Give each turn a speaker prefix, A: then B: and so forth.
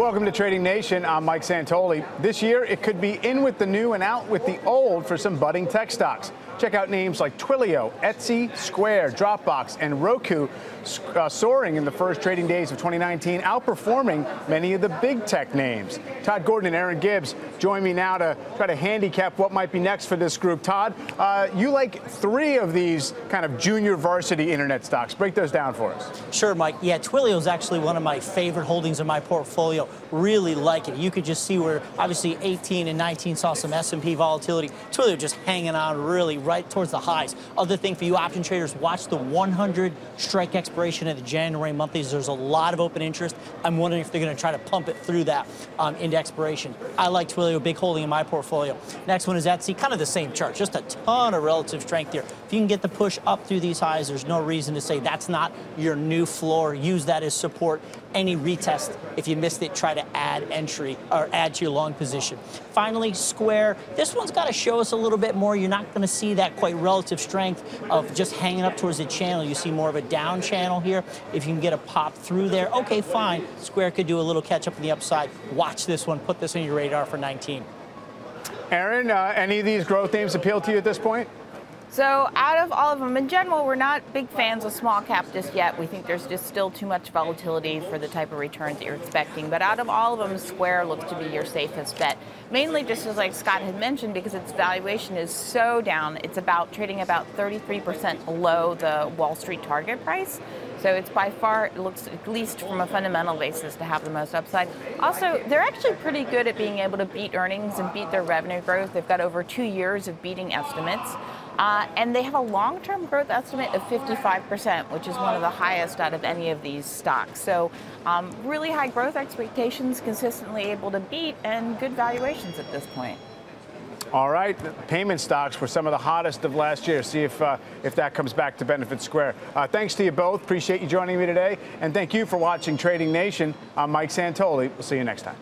A: Welcome to Trading Nation. I'm Mike Santoli. This year, it could be in with the new and out with the old for some budding tech stocks. Check out names like Twilio, Etsy, Square, Dropbox, and Roku soaring in the first trading days of 2019, outperforming many of the big tech names. Todd Gordon and Erin Gibbs join me now to try to handicap what might be next for this group. Todd, you like three of these kind of junior varsity internet stocks. Break those down for us.
B: Sure, Mike. Yeah, Twilio is actually one of my favorite holdings in my portfolio. Really like it. You could just see where obviously 18 and 19 saw some S&P volatility. Twilio just hanging on really right towards the highs. Other thing for you option traders, watch the 100 strike expiration of the January monthlies. There's a lot of open interest. I'm wondering if they're going to try to pump it through that into expiration. I like Twilio, big holding in my portfolio. Next one is Etsy, kind of the same chart, just a ton of relative strength here. If you can get the push up through these highs, there's no reason to say that's not your new floor. Use that as support. Any retest, if you missed it, try to add entry or add to your long position. Finally, Square. This one's got to show us a little bit more. You're not going to see that quite relative strength of just hanging up towards the channel. You see more of a down channel here. If you can get a pop through there, okay, fine. Square could do a little catch up on the upside. Watch this one. Put this on your radar for 19.
A: Erin, any of these growth names appeal to you at this point?
C: So out of all of them, in general, we're not big fans of small cap just yet. We think there's just still too much volatility for the type of returns that you're expecting. But out of all of them, Square looks to be your safest bet. Mainly just as like Scott had mentioned, because its valuation is so down. It's trading about 33% below the Wall Street target price. So it's by far, it looks, at least from a fundamental basis, to have the most upside. Also, they're actually pretty good at being able to beat earnings and beat their revenue growth. They've got over 2 years of beating estimates. And they have a long-term growth estimate of 55%, which is one of the highest out of any of these stocks. So really high growth expectations, consistently able to beat, and good valuations at this point.
A: All right, payment stocks were some of the hottest of last year. See if that comes back to benefit Square. Thanks to you both. Appreciate you joining me today. And thank you for watching Trading Nation. I'm Mike Santoli. We'll see you next time.